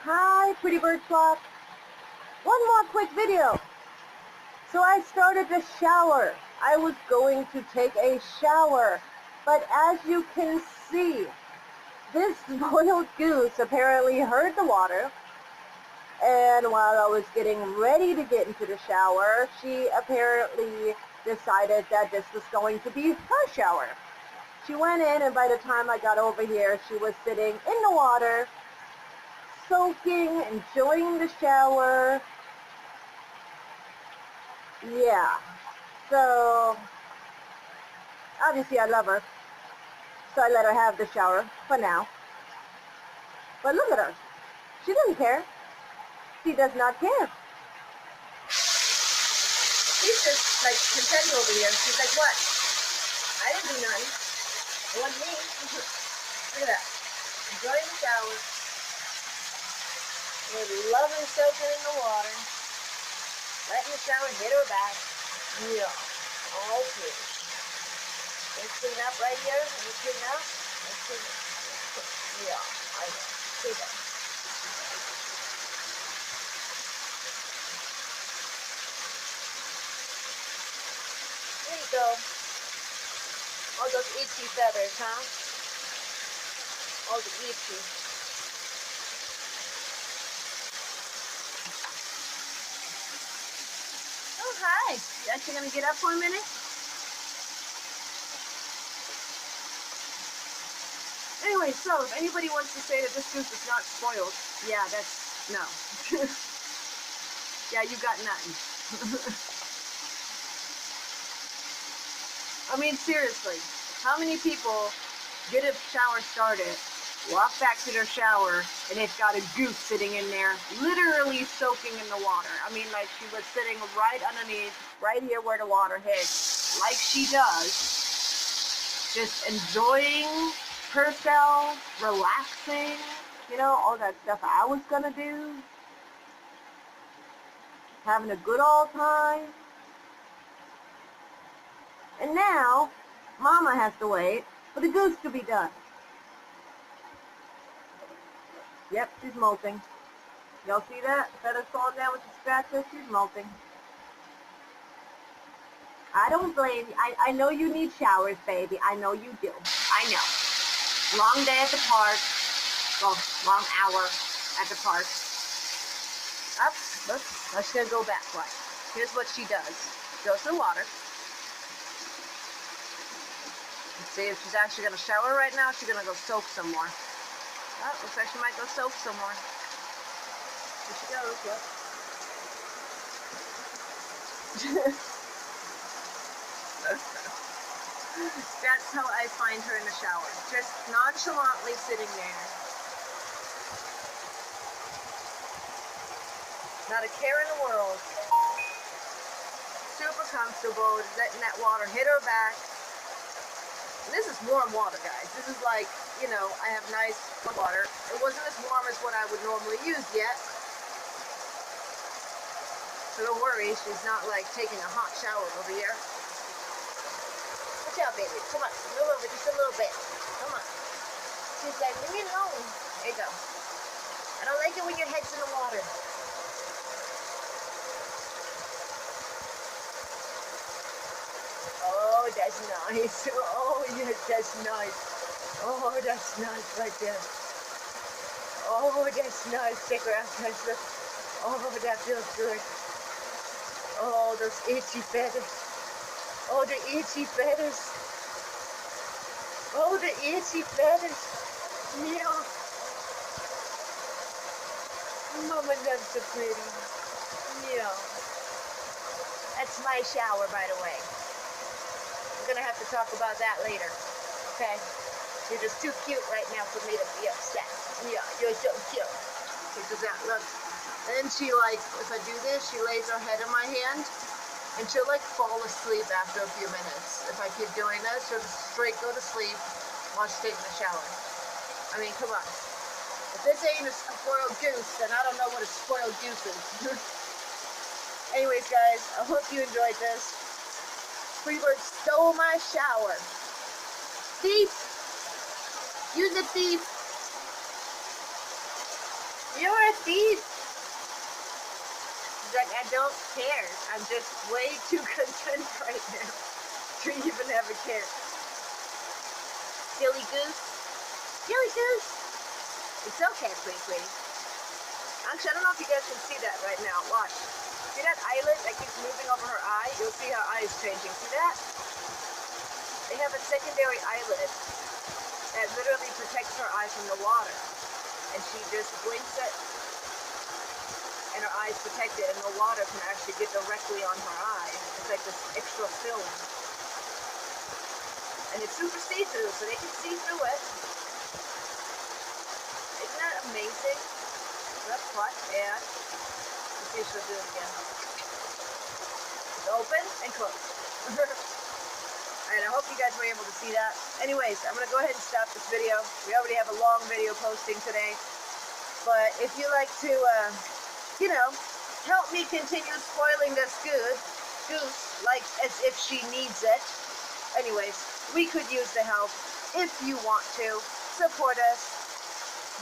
Hi, Pretty Bird flock. One more quick video. So I started to shower. I was going to take a shower, but as you can see, this spoiled goose apparently heard the water, and while I was getting ready to get into the shower, she apparently decided that this was going to be her shower. She went in, and by the time I got over here, she was sitting in the water, soaking, enjoying the shower. Yeah, so obviously I love her, so I let her have the shower for now. But look at her. She doesn't care. She does not care. She's just like content over here. She's like, what? I didn't do nothing. It wasn't me. Look at that. Enjoying the shower. We're loving soaking in the water. Letting the shower hit her back. Yeah. Okay. Let's clean up right here. Let's clean up. Let's clean up. Yeah. I know. See that. There you go. All those itchy feathers, huh? All the itchy. Oh, hi. You actually going to get up for a minute? Anyway, so if anybody wants to say that this goose is not spoiled, yeah, that's, no. Yeah, you got nothing. I mean, seriously, how many people get a shower started, walk back to their shower, and they've got a goose sitting in there, literally soaking in the water? I mean, like she was sitting right underneath, right here where the water hits, like she does, just enjoying herself, relaxing, you know, all that stuff I was gonna do, having a good old time. And now, Mama has to wait for the goose to be done. Yep, she's molting. Y'all see that? Feathers falling down with the scratches? She's molting. I don't blame you. I know you need showers, baby. I know you do. I know. Long day at the park. Well, long hour at the park. Up, look, let's go back. Right. Here's what she does. Goes to the water. Let's see if she's actually going to shower right now. She's going to go soak some more. Oh, looks like she might go soak some more. Here she goes, look. That's how I find her in the shower. Just nonchalantly sitting there. Not a care in the world. Super comfortable, letting that water hit her back. And this is warm water, guys. This is like, you know, I have nice water. It wasn't as warm as what I would normally use yet. So don't worry, she's not like taking a hot shower over here. Watch out, baby. Come on, move over just a little bit. Come on. She's like, leave me alone. There you go. I don't like it when your head's in the water. Oh, that's nice. Oh, yes, that's nice. Oh, that's nice right there. Oh, that's nice. Check her out, guys. Look. Oh, that feels good. Oh, those itchy feathers. Oh, the itchy feathers. Oh, the itchy feathers. Yeah. Mama loves so pretty. Yeah. That's my shower, by the way. We're going to have to talk about that later. Okay? You're just too cute right now for me to be upset. Yeah, you're so cute. Look at that, look. And she like, if I do this, she lays her head in my hand, and she'll like fall asleep after a few minutes. If I keep doing this, she'll straight go to sleep while she's taking a shower. I mean, come on. If this ain't a spoiled goose, then I don't know what a spoiled goose is. Anyways, guys, I hope you enjoyed this. Pretty Bird stole my shower. Thief! You're the thief! You're a thief. She's like, I don't care. I'm just way too content right now to even have a care. Silly goose. Silly goose. It's okay, pretty. Actually, I don't know if you guys can see that right now. Watch. See that eyelid that keeps moving over her eye? You'll see her eye is changing. See that? They have a secondary eyelid that literally protects her eye from the water. And she just blinks it, and her eye's protected, and the water can actually get directly on her eye. It's like this extra film. And it's super see-through, so they can see through it. Isn't that amazing? That's what, and let's see if she'll do it again. It's open and closed. Alright, I hope you guys were able to see that. Anyways, I'm going to go ahead and stop this video. We already have a long video posting today. But if you like to, you know, help me continue spoiling this goose, like as if she needs it. Anyways, we could use the help. If you want to support us,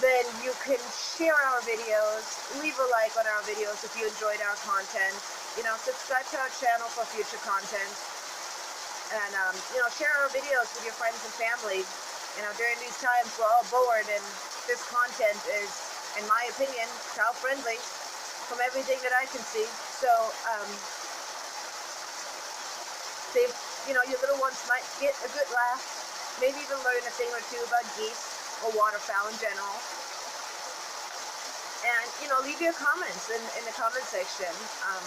then you can share our videos, leave a like on our videos if you enjoyed our content. You know, subscribe to our channel for future content. And, you know, share our videos with your friends and family. You know, during these times, we're all bored, and this content is, in my opinion, child-friendly from everything that I can see. So, you know, your little ones might get a good laugh, maybe even learn a thing or two about geese or waterfowl in general. And, you know, leave your comments in the comment section, and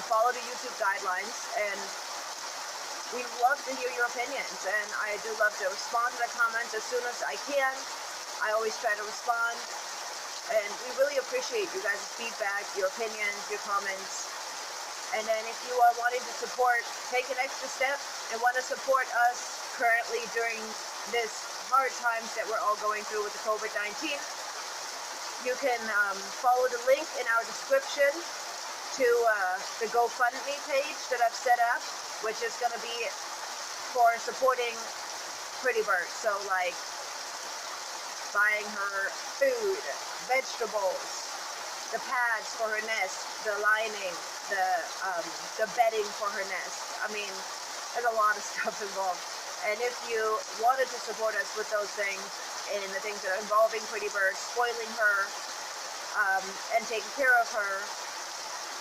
follow the YouTube guidelines, and we love to hear your opinions, and I do love to respond to the comments as soon as I can. I always try to respond, and we really appreciate you guys' feedback, your opinions, your comments. And then if you are wanting to support, take an extra step and want to support us currently during this hard times that we're all going through with the COVID-19, you can follow the link in our description to the GoFundMe page that I've set up, which is going to be for supporting Pretty Bird. So, like, buying her food, vegetables, the pads for her nest, the lining, the bedding for her nest. I mean, there's a lot of stuff involved. And if you wanted to support us with those things, and the things that are involving Pretty Bird, spoiling her, and taking care of her,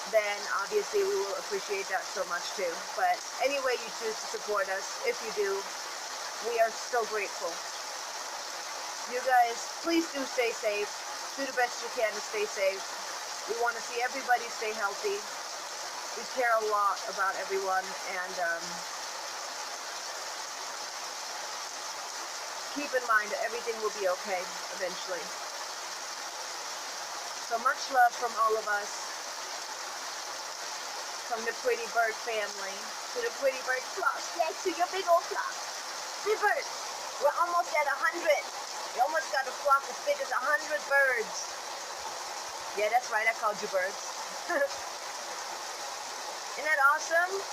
then obviously we will appreciate that so much too. But any way you choose to support us, if you do, we are so grateful. You guys, please do stay safe. Do the best you can to stay safe. We want to see everybody stay healthy. We care a lot about everyone, and keep in mind that everything will be okay eventually. So much love from all of us. From the Pretty Bird family to the Pretty Bird flock. Yes, to your big old flock. Pretty Bird, we're almost at 100. We almost got a flock as big as 100 birds. Yeah, that's right, I called you birds. Isn't that awesome?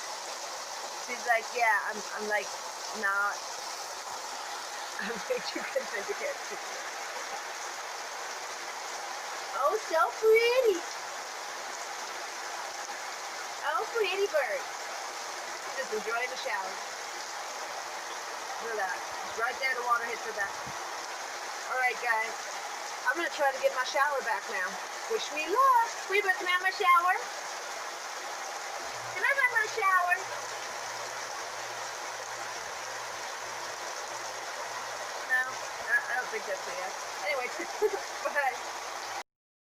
She's like, yeah, I'm like, not. I'm way too content to get to. Oh, so pretty. Oh, Pretty Bird. Just enjoying the shower. Look at that. Right there, the water hits her back. Alright, guys. I'm going to try to get my shower back now. Wish me luck. Pretty Bird, can I have my shower? Can I have my shower? No? I don't think that's it yet. Anyway, bye.